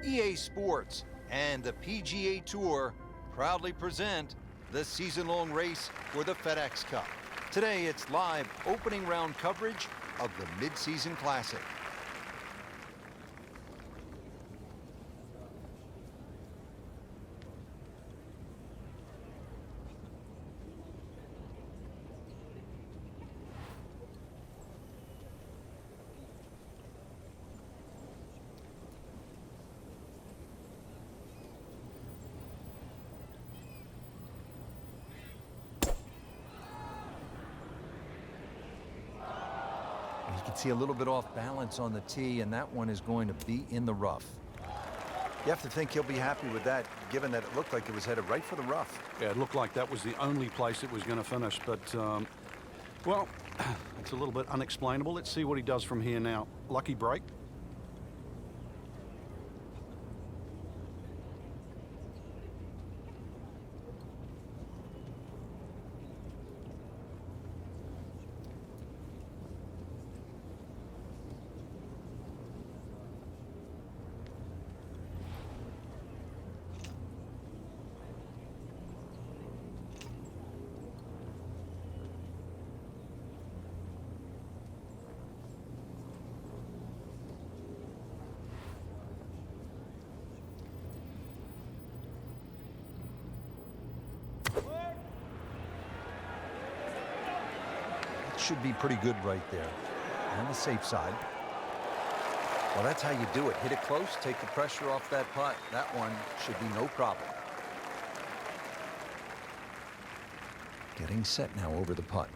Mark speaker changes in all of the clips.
Speaker 1: EA Sports and the PGA Tour proudly present the season-long race for the FedEx Cup. Today, it's live opening round coverage of the Mid-Season Classic. You can see a little bit off balance on the tee, and that one is going to be in the rough. You have to think he'll be happy with that, given that it looked like it was headed right for the rough.
Speaker 2: Yeah, it looked like that was the only place it was going to finish, but, well, it's a little bit unexplainable. Let's see what he does from here now. Lucky break.
Speaker 1: Should be pretty good right there, on the safe side. Well, that's how you do it. Hit it close, take the pressure off that putt. That one should be no problem. Getting set now over the putt.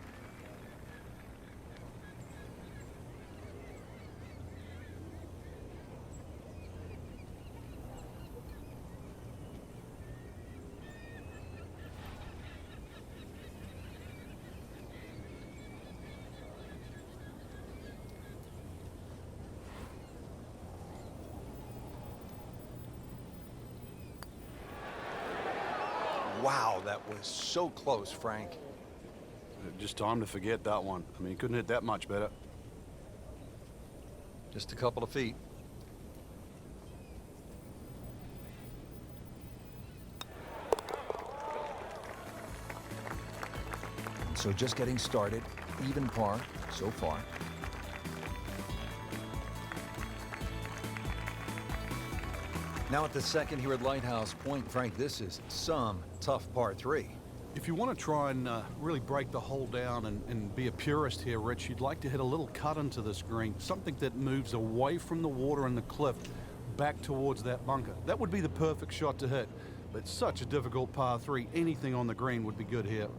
Speaker 1: Wow, that was so close, Frank.
Speaker 2: Just time to forget that one. I mean, he couldn't hit that much better.
Speaker 1: Just a couple of feet. And so just getting started, even par so far. Now at the second here at Lighthouse Point, Frank, this is some tough par 3.
Speaker 2: If you want to try and really break the hole down and be a purist here, Rich, you'd like to hit a little cut into this green, something that moves away from the water and the cliff back towards that bunker. That would be the perfect shot to hit, but such a difficult par 3. Anything on the green would be good here.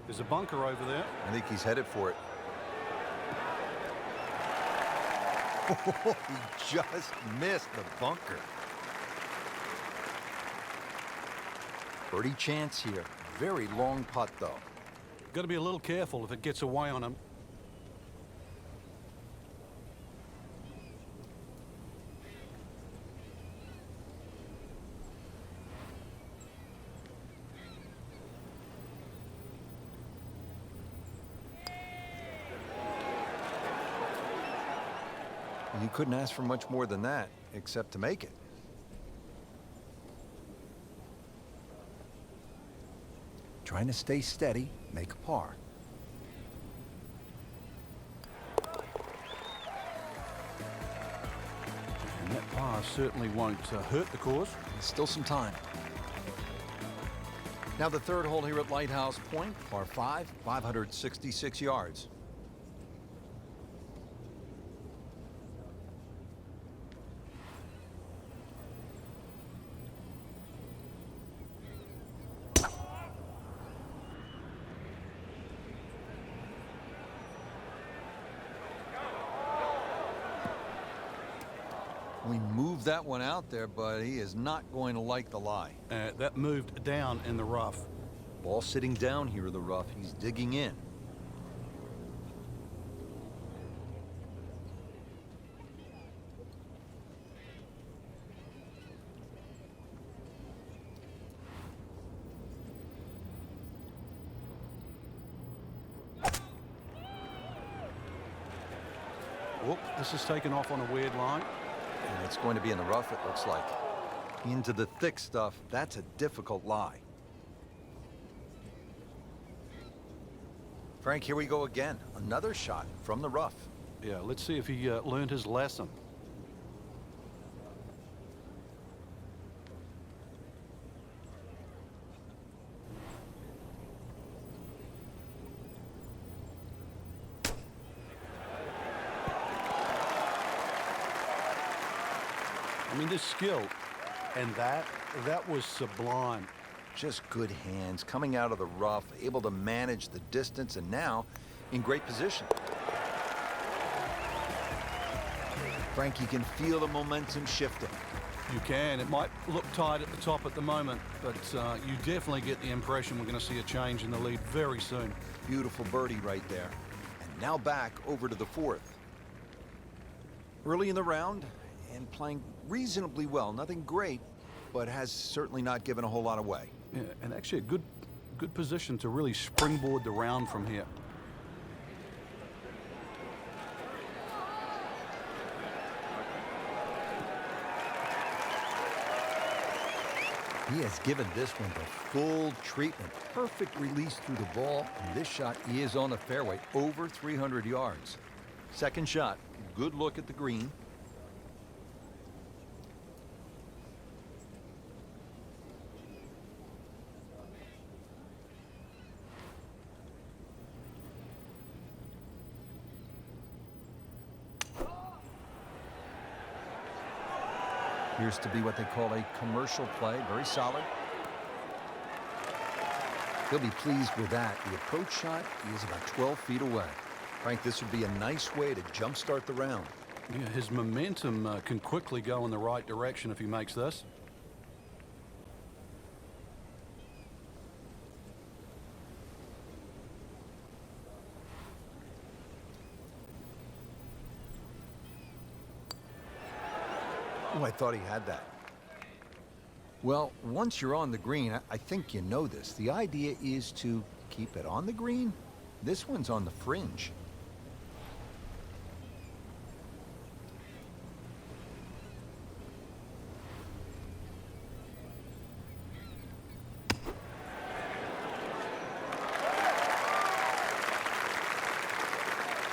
Speaker 2: There's a bunker over there.
Speaker 1: I think he's headed for it. He just missed the bunker. Birdie chance here. Very long putt, though.
Speaker 2: Got to be a little careful if it gets away on him.
Speaker 1: You couldn't ask for much more than that, except to make it. Trying to stay steady, make a par.
Speaker 2: And that par certainly won't hurt the course.
Speaker 1: There's still some time. Now the third hole here at Lighthouse Point, par 5, 566 yards. We moved that one out there, but he is not going to like the lie.
Speaker 2: That moved down in the rough.
Speaker 1: Ball sitting down here in the rough. He's digging in.
Speaker 2: this is taken off on a weird line.
Speaker 1: And it's going to be in the rough, it looks like. Into the thick stuff, that's a difficult lie. Frank, here we go again. Another shot from the rough.
Speaker 2: Yeah, let's see if he learned his lesson. I mean, this skill, and that was sublime.
Speaker 1: Just good hands, coming out of the rough, able to manage the distance, and now in great position. Frank, you can feel the momentum shifting.
Speaker 2: You can. It might look tight at the top at the moment, but you definitely get the impression we're going to see a change in the lead very soon.
Speaker 1: Beautiful birdie right there. And now back over to the fourth. Early in the round and playing reasonably well. Nothing great, but has certainly not given a whole lot away.
Speaker 2: Yeah, and actually a good position to really springboard the round from here.
Speaker 1: He has given this one the full treatment. Perfect release through the ball, and this shot is on the fairway, over 300 yards. Second shot, good look at the green. Appears to be what they call a commercial play. Very solid. He'll be pleased with that. The approach shot is about 12 feet away. Frank, this would be a nice way to jumpstart the round.
Speaker 2: Yeah, his momentum can quickly go in the right direction if he makes this.
Speaker 1: Oh, I thought he had that. Well, once you're on the green, I think you know this. The idea is to keep it on the green. This one's on the fringe.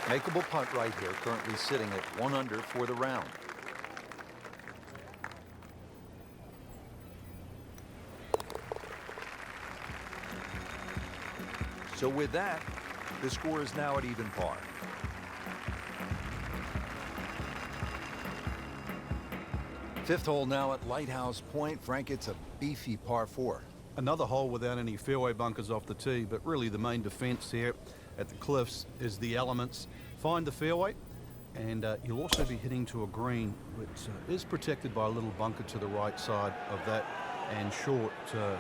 Speaker 1: Makeable putt right here, currently sitting at 1 under for the round. So with that, the score is now at even par. Fifth hole now at Lighthouse Point. Frank, it's a beefy par 4.
Speaker 2: Another hole without any fairway bunkers off the tee, but really the main defense here at the cliffs is the elements. Find the fairway, and you'll also be hitting to a green, which is protected by a little bunker to the right side of that and short.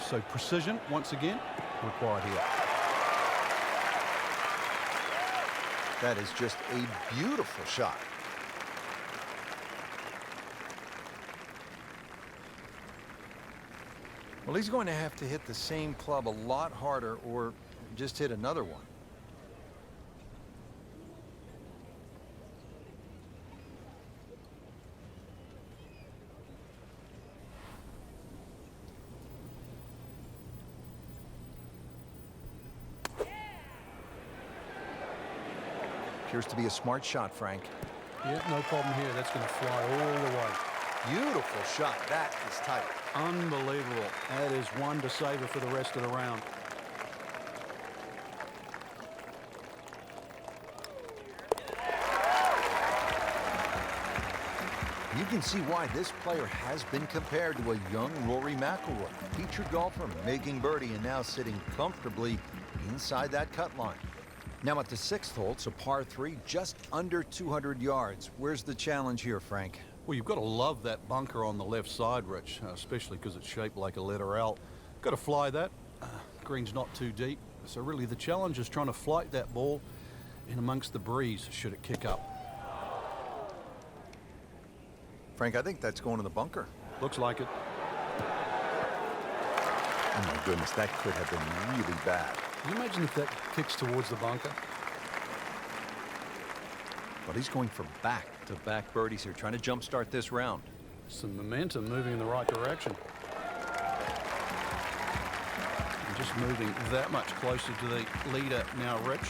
Speaker 2: So precision, once again, required here.
Speaker 1: That is just a beautiful shot. Well, he's going to have to hit the same club a lot harder or just hit another one. Appears to be a smart shot, Frank.
Speaker 2: Yeah, no problem here. That's going to fly all the way.
Speaker 1: Beautiful shot. That is tight.
Speaker 2: Unbelievable. That is one to savor for the rest of the round.
Speaker 1: You can see why this player has been compared to a young Rory McIlroy, featured golfer making birdie and now sitting comfortably inside that cut line. Now at the sixth hole, it's a par 3, just under 200 yards. Where's the challenge here, Frank?
Speaker 2: Well, you've got to love that bunker on the left side, Rich, especially because it's shaped like a letter L. Got to fly that. Green's not too deep, so really the challenge is trying to flight that ball in amongst the breeze should it kick up.
Speaker 1: Frank, I think that's going to the bunker.
Speaker 2: Looks like it.
Speaker 1: Oh my goodness, that could have been really bad.
Speaker 2: Can you imagine if that kicks towards the bunker?
Speaker 1: But he's going for back. Back-to-back birdies here, trying to jumpstart this round.
Speaker 2: Some momentum moving in the right direction. And just moving that much closer to the leader now, Rich.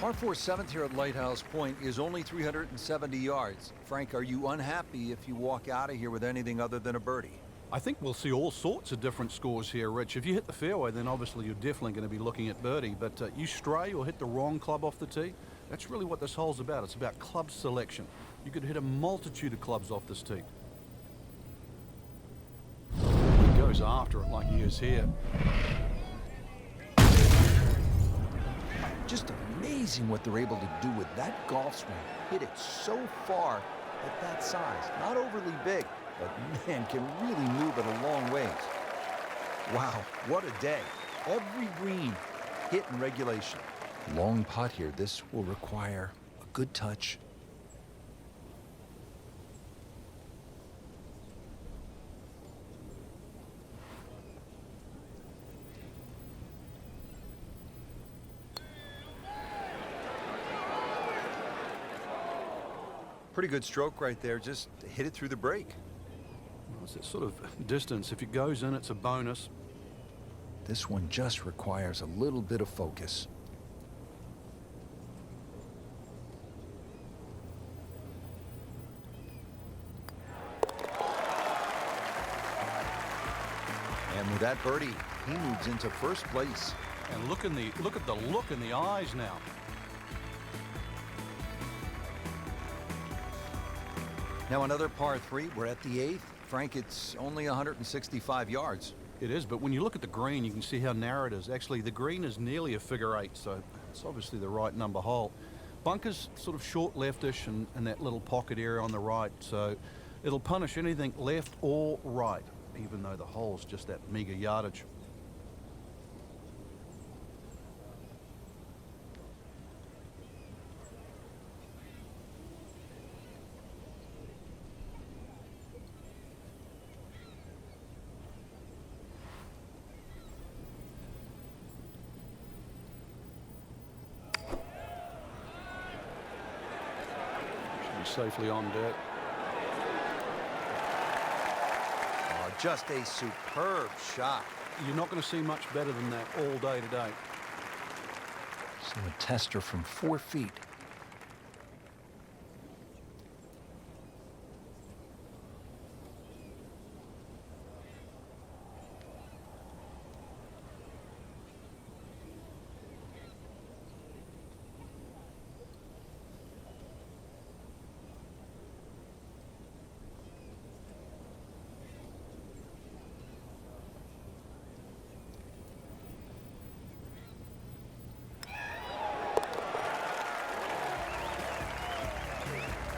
Speaker 1: Par 4 7th here at Lighthouse Point is only 370 yards. Frank, are you unhappy if you walk out of here with anything other than a birdie?
Speaker 2: I think we'll see all sorts of different scores here, Rich. If you hit the fairway, then obviously you're definitely going to be looking at birdie. But you stray or hit the wrong club off the tee, that's really what this hole's about. It's about club selection. You could hit a multitude of clubs off this tee. He goes after it like he is here.
Speaker 1: Just amazing what they're able to do with that golf swing. Hit it so far at that size. Not overly big, but man, can really move it a long ways. Wow, what a day. Every green hit in regulation. Long putt here. This will require a good touch. Pretty good stroke right there. Just hit it through the break.
Speaker 2: Well, it's that sort of distance. If it goes in, it's a bonus.
Speaker 1: This one just requires a little bit of focus. And with that birdie, he moves into first place.
Speaker 2: And look at the look in the eyes now.
Speaker 1: Now another par 3. We're at the 8th. Frank, it's only 165 yards.
Speaker 2: It is, but when you look at the green, you can see how narrow it is. Actually, the green is nearly a figure 8, so it's obviously the right number hole. Bunker's sort of short leftish and that little pocket area on the right, so it'll punish anything left or right, even though the hole's just that meager yardage. Safely on deck.
Speaker 1: Oh, just a superb shot.
Speaker 2: You're not going to see much better than that all day today.
Speaker 1: So a tester from 4 feet.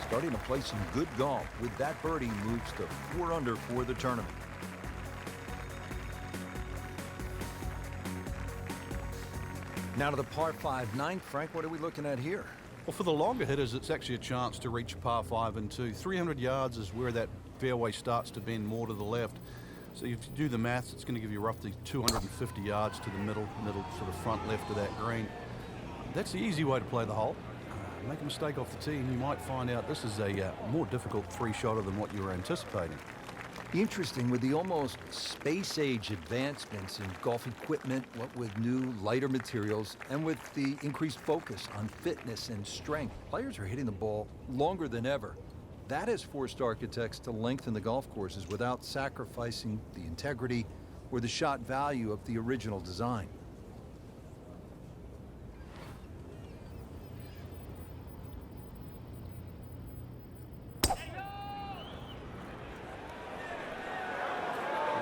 Speaker 1: Starting to play some good golf. With that birdie, moves to 4 under for the tournament. Now to the par 5 9th. Frank, what are we looking at here?
Speaker 2: Well, for the longer hitters, it's actually a chance to reach par 5 and 2. 300 yards is where that fairway starts to bend more to the left. So if you do the maths, it's going to give you roughly 250 yards to the middle sort of front left of that green. That's the easy way to play the hole. Make a mistake off the tee and you might find out this is a more difficult 3-shotter than what you were anticipating.
Speaker 1: Interesting, with the almost space-age advancements in golf equipment, what with new, lighter materials, and with the increased focus on fitness and strength, players are hitting the ball longer than ever. That has forced architects to lengthen the golf courses without sacrificing the integrity or the shot value of the original design.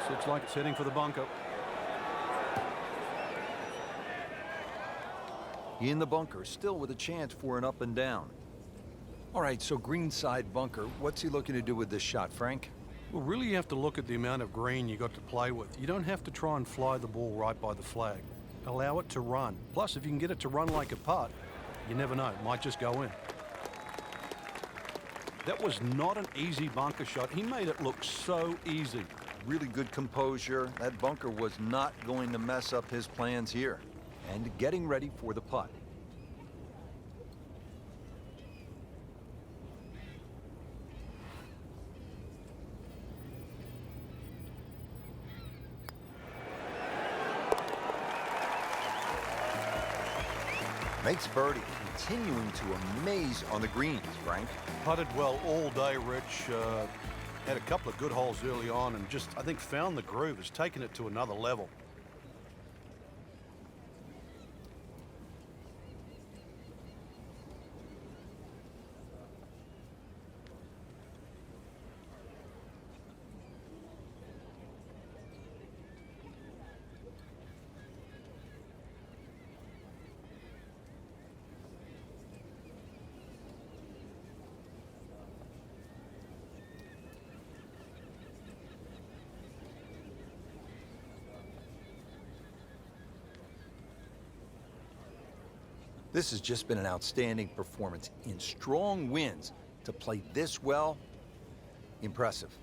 Speaker 2: Looks like it's heading for the bunker.
Speaker 1: In the bunker, still with a chance for an up and down. All right, so greenside bunker. What's he looking to do with this shot, Frank?
Speaker 2: Well, really you have to look at the amount of green you got to play with. You don't have to try and fly the ball right by the flag. Allow it to run. Plus, if you can get it to run like a putt, you never know. It might just go in. That was not an easy bunker shot. He made it look so easy.
Speaker 1: Really good composure. That bunker was not going to mess up his plans here. and getting ready for the putt. Makes birdie, continuing to amaze on the greens, Frank.
Speaker 2: Putted well all day, Rich. Had a couple of good holes early on and just, I think, found the groove. Has taken it to another level.
Speaker 1: This has just been an outstanding performance in strong winds. To play this well, impressive.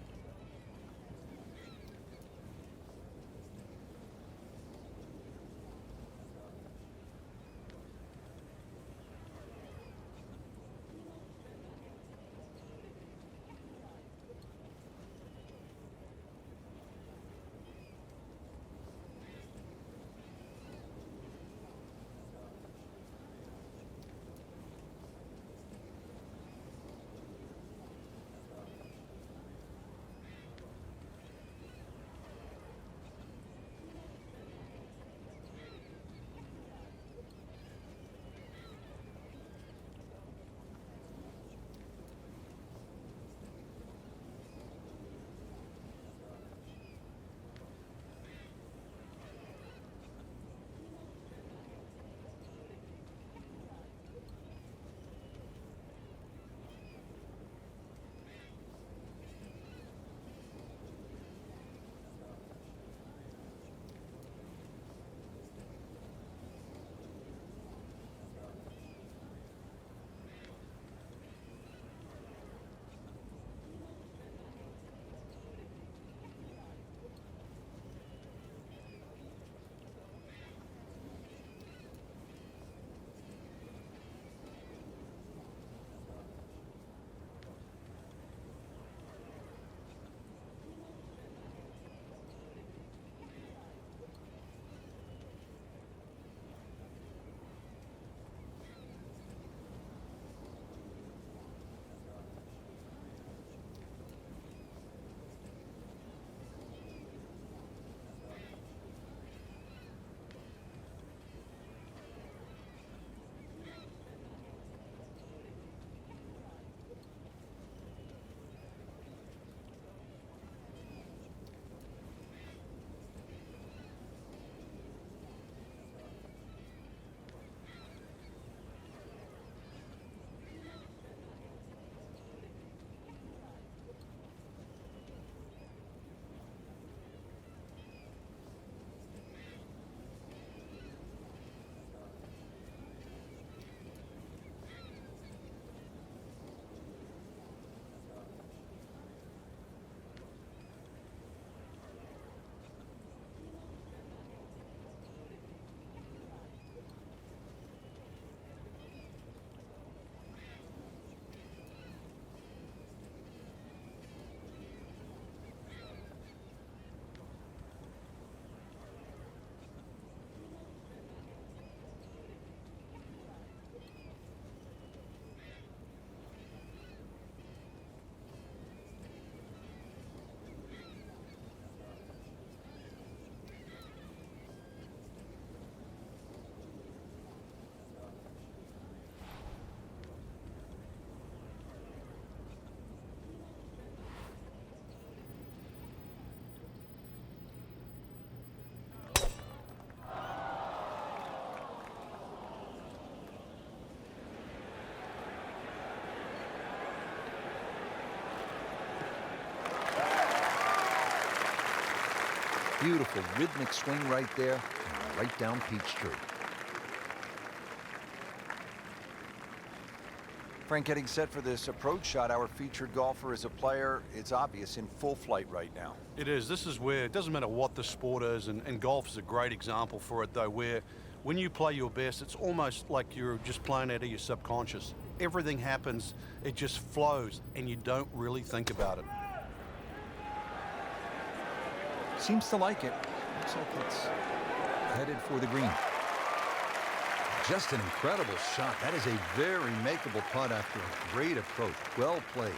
Speaker 1: Beautiful rhythmic swing right there, and right down Peachtree. Frank, getting set for this approach shot. Our featured golfer is a player, it's obvious, in full flight right now.
Speaker 2: It is. This is where it doesn't matter what the sport is, and golf is a great example for it, though, where When you play your best, it's almost like you're just playing out of your subconscious. Everything happens, it just flows, and you don't really think about it.
Speaker 1: Seems to like it. Looks like it's headed for the green. Just an incredible shot. That is a very makeable putt after a great approach. Well played.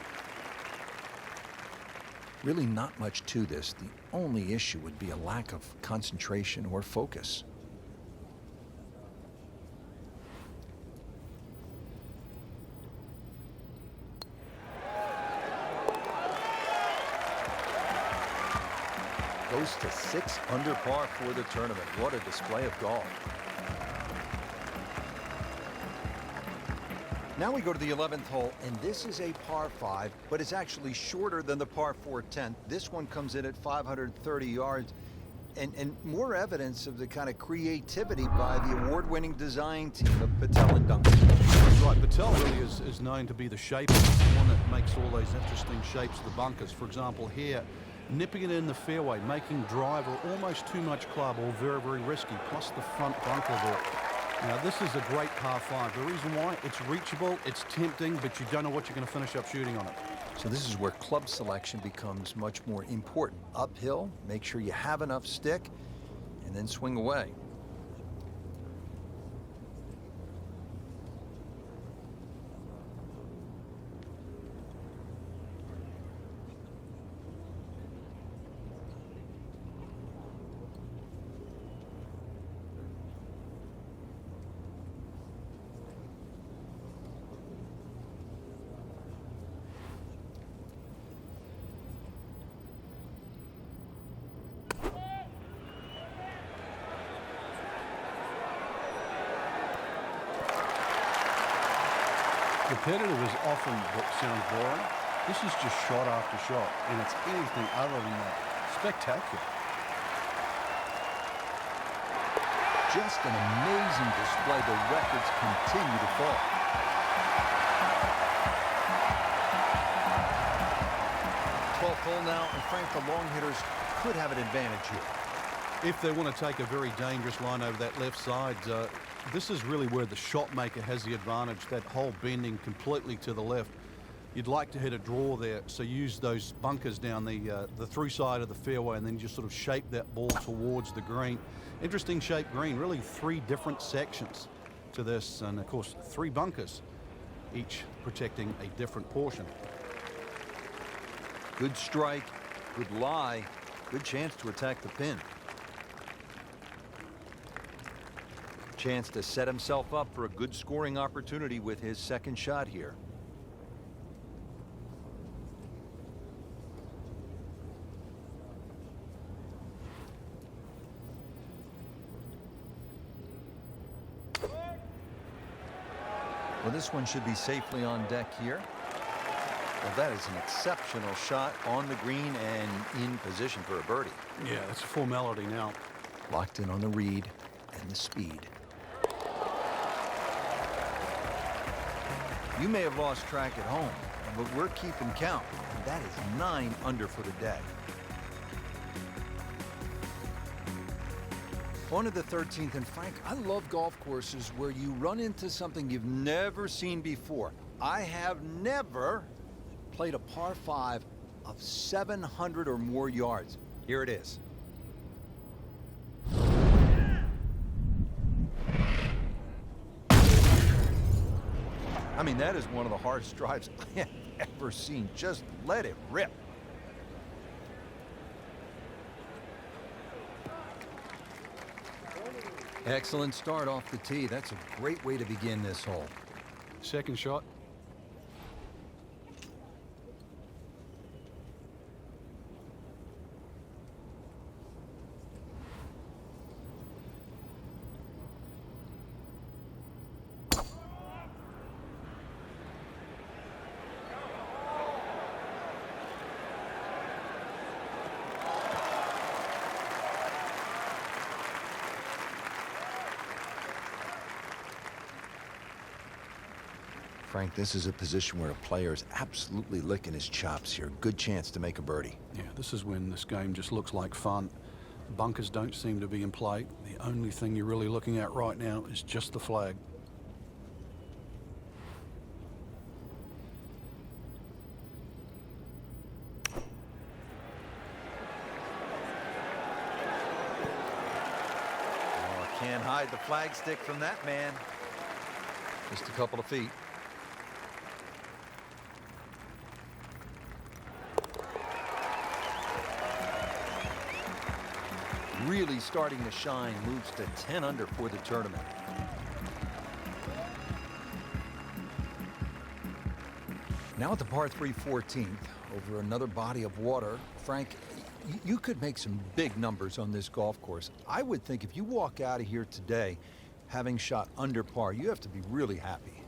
Speaker 1: Really not much to this. The only issue would be a lack of concentration or focus. Goes to 6 under par for the tournament. What a display of golf. Now we go to the 11th hole, and this is a par 5, but it's actually shorter than the par 4 10th. This one comes in at 530 yards, and more evidence of the kind of creativity by the award-winning design team of Patel and Duncan.
Speaker 2: Right, Patel really is known to be the shaper. He's the one that makes all those interesting shapes of the bunkers. For example, here, nipping it in the fairway, making driver almost too much club, or very, very risky, plus the front bunker there. Now, this is a great par 5. The reason why, it's reachable, it's tempting, but you don't know what you're going to finish up shooting on it.
Speaker 1: So this is where club selection becomes much more important. Uphill, make sure you have enough stick, and then swing away.
Speaker 2: Repetitive is often what sounds boring. This is just shot after shot, and it's anything other than that. Spectacular.
Speaker 1: Just an amazing display. The records continue to fall. Twelfth hole now, and Frank, the long hitters could have an advantage here.
Speaker 2: If they want to take a very dangerous line over that left side, this is really where the shot maker has the advantage, that hole bending completely to the left. You'd like to hit a draw there, so use those bunkers down the through side of the fairway and then just sort of shape that ball towards the green. Interesting shaped green, really 3 different sections to this, and of course 3 bunkers, each protecting a different portion.
Speaker 1: Good strike, good lie, good chance to attack the pin. Chance to set himself up for a good scoring opportunity with his second shot here. Well, this one should be safely on deck here. Well, that is an exceptional shot on the green and in position for a birdie.
Speaker 2: Yeah, it's a formality now.
Speaker 1: Locked in on the read and the speed. You may have lost track at home, but we're keeping count. And that is 9 under for the day. On to the 13th, and Frank, I love golf courses where you run into something you've never seen before. I have never played a par 5 of 700 or more yards. Here it is. I mean, that is one of the hardest drives I have ever seen. Just let it rip. Excellent start off the tee. That's a great way to begin this hole.
Speaker 2: Second shot.
Speaker 1: Frank, this is a position where a player is absolutely licking his chops here. Good chance to make a birdie.
Speaker 2: Yeah, this is when this game just looks like fun. Bunkers don't seem to be in play. The only thing you're really looking at right now is just the flag.
Speaker 1: Oh, can't hide the flag stick from that man. Just a couple of feet. Really starting to shine, moves to 10 under for the tournament. Now at the par 3 14th, over another body of water. Frank, you could make some big numbers on this golf course. I would think if you walk out of here today having shot under par, you have to be really happy.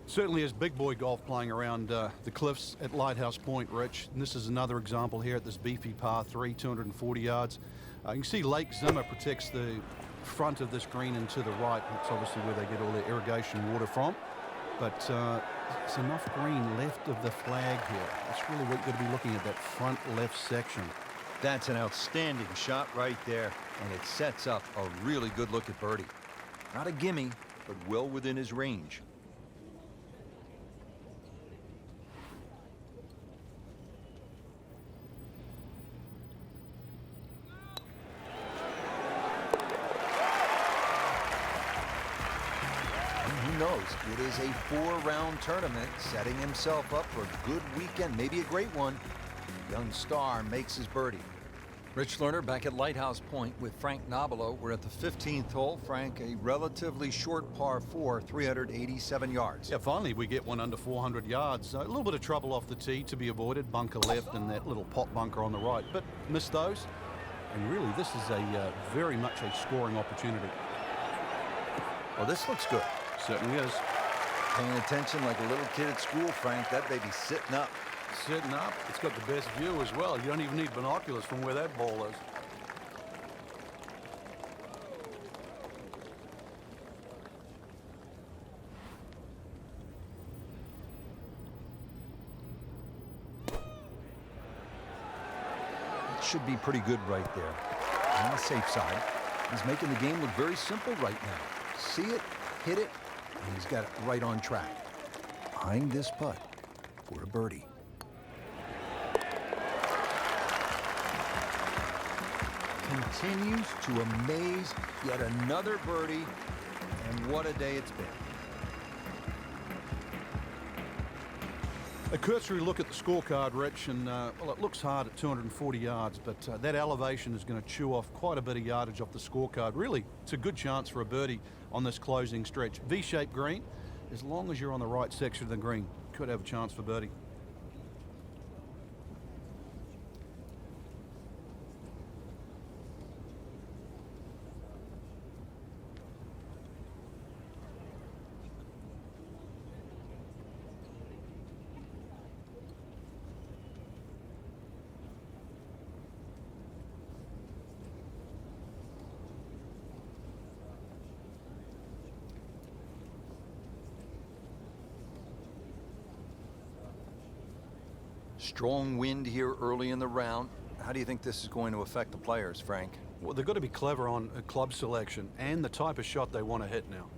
Speaker 2: Certainly is big boy golf playing around the cliffs at Lighthouse Point, Rich. And this is another example here at this beefy par 3, 240 yards. You can see Lake Zimmer protects the front of this green and to the right. That's obviously where they get all their irrigation water from. But there's enough green left of the flag here. That's really what you're going to be looking at, that front left section.
Speaker 1: That's an outstanding shot right there, and it sets up a really good look at birdie. Not a gimme, but well within his range. Who knows? It is a 4-round tournament, setting himself up for a good weekend, maybe a great one. Young star makes his birdie. Rich Lerner back at Lighthouse Point with Frank Nobilo. We're at the 15th hole. Frank, a relatively short par 4, 387 yards.
Speaker 2: Yeah, finally we get one under 400 yards. A little bit of trouble off the tee to be avoided. Bunker left and that little pot bunker on the right, but missed those. And really, this is a very much a scoring opportunity.
Speaker 1: Well, this looks good.
Speaker 2: Certainly is.
Speaker 1: Paying attention like a little kid at school, Frank. That baby's sitting up.
Speaker 2: Sitting up. It's got the best view as well. You don't even need binoculars from where that ball is.
Speaker 1: It should be pretty good right there. On the safe side, he's making the game look very simple right now. See it, hit it, and he's got it right on track. Eyeing this putt for a birdie. Continues to amaze. Yet another birdie, and what a day it's been.
Speaker 2: A cursory look at the scorecard, Rich, and well, it looks hard at 240 yards, but that elevation is going to chew off quite a bit of yardage off the scorecard. Really, it's a good chance for a birdie on this closing stretch. V-shaped green, as long as you're on the right section of the green, could have a chance for birdie.
Speaker 1: Strong wind here early in the round. How do you think this is going to affect the players, Frank?
Speaker 2: Well, they've got to be clever on a club selection and the type of shot they want to hit now.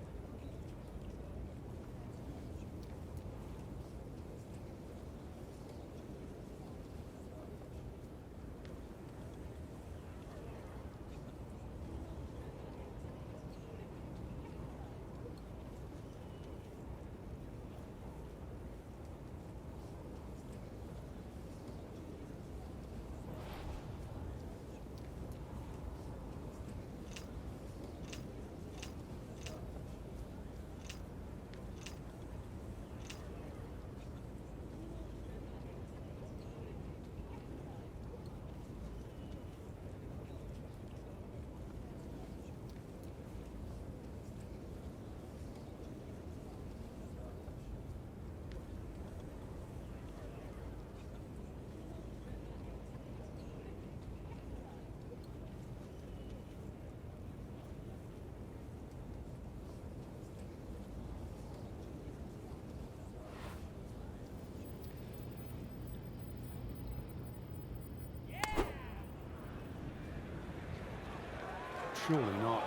Speaker 2: Surely not.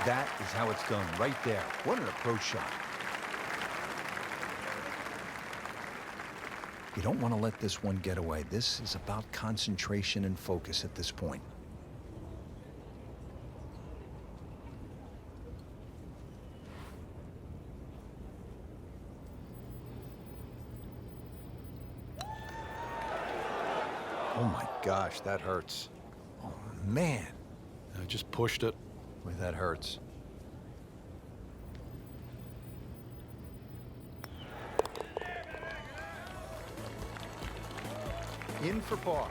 Speaker 1: That is how it's done right there. What an approach shot. You don't want to let this one get away. This is about concentration and focus at this point. Oh my gosh, that hurts. Oh man.
Speaker 2: I just pushed it.
Speaker 1: Boy, that hurts. In for par.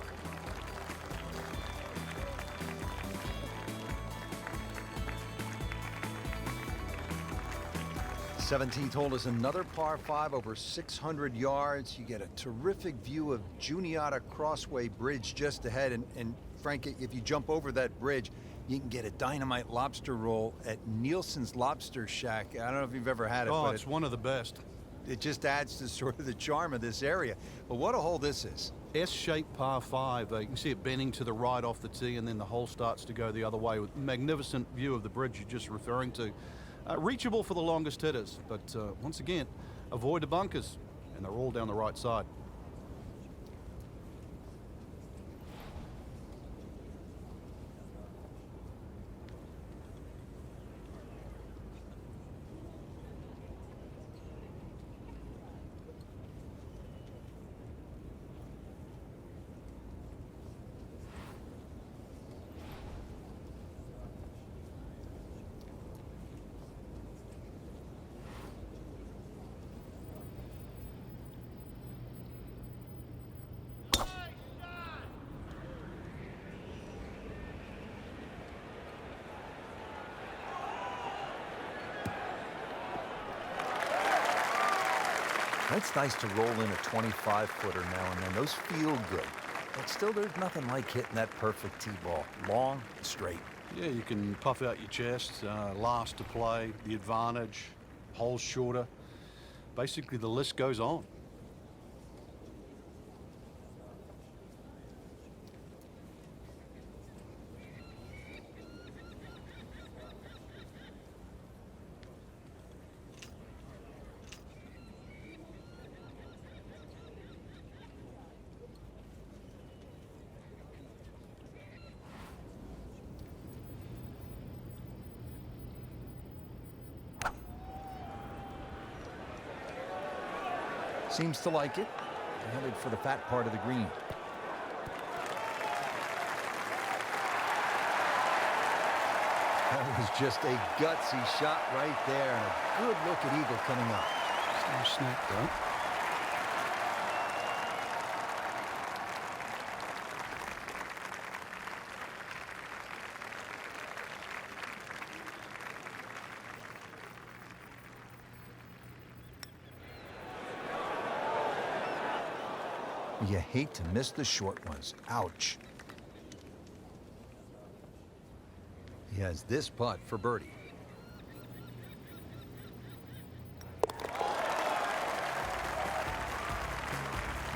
Speaker 1: 17th hole is another par 5 over 600 yards. You get a terrific view of Juniata Crossway Bridge just ahead. And Frank, if you jump over that bridge, you can get a dynamite lobster roll at Nielsen's Lobster Shack. I don't know if you've ever had it.
Speaker 2: Oh,
Speaker 1: but
Speaker 2: it's one of the best.
Speaker 1: It just adds to sort of the charm of this area. But what a hole this is.
Speaker 2: S-shaped par 5. You can see it bending to the right off the tee, and then the hole starts to go the other way with magnificent view of the bridge you're just referring to. Reachable for the longest hitters, but once again, avoid the bunkers, and they're all down the right side.
Speaker 1: It's nice to roll in a 25-footer now and then. Those feel good. But still, there's nothing like hitting that perfect tee ball. Long and straight.
Speaker 2: Yeah, you can puff out your chest, last to play, the advantage, holes shorter. Basically, the list goes on.
Speaker 1: Seems to like it. Headed for the fat part of the green. That was just a gutsy shot right there, and a good look at eagle coming up.
Speaker 2: No snap, though.
Speaker 1: You hate to miss the short ones. Ouch. He has this putt for birdie.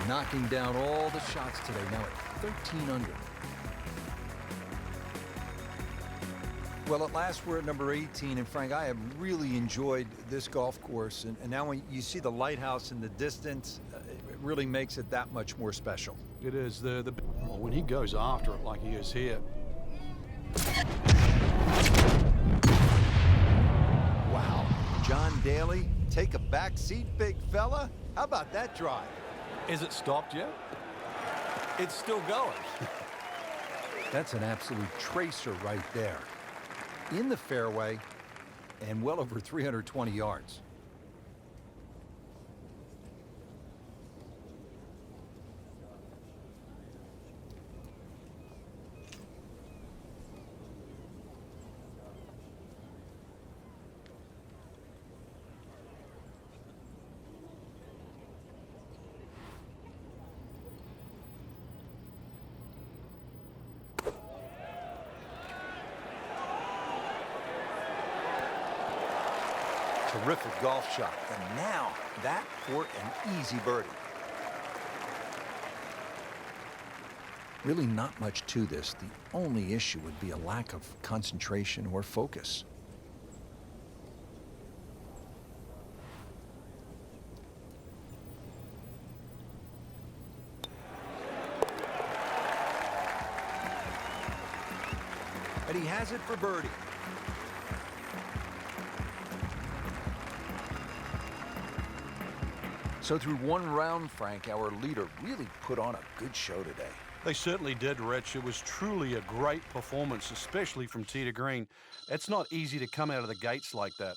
Speaker 1: Knocking down all the shots today, now at 13 under. Well, at last we're at number 18, and Frank, I have really enjoyed this golf course, and now when you see the lighthouse in the distance, it really makes it that much more special.
Speaker 2: It is. Well, when he goes after it like he is here.
Speaker 1: Wow. John Daly, take a back seat, big fella. How about that drive?
Speaker 2: Is it stopped yet? It's still going.
Speaker 1: That's an absolute tracer right there. In the fairway and well over 320 yards. Terrific golf shot, and now that for an easy birdie. Really not much to this. The only issue would be a lack of concentration or focus. And he has it for birdie. So through one round, Frank, our leader really put on a good show today.
Speaker 2: They certainly did, Rich. It was truly a great performance, especially from tee to green. It's not easy to come out of the gates like that.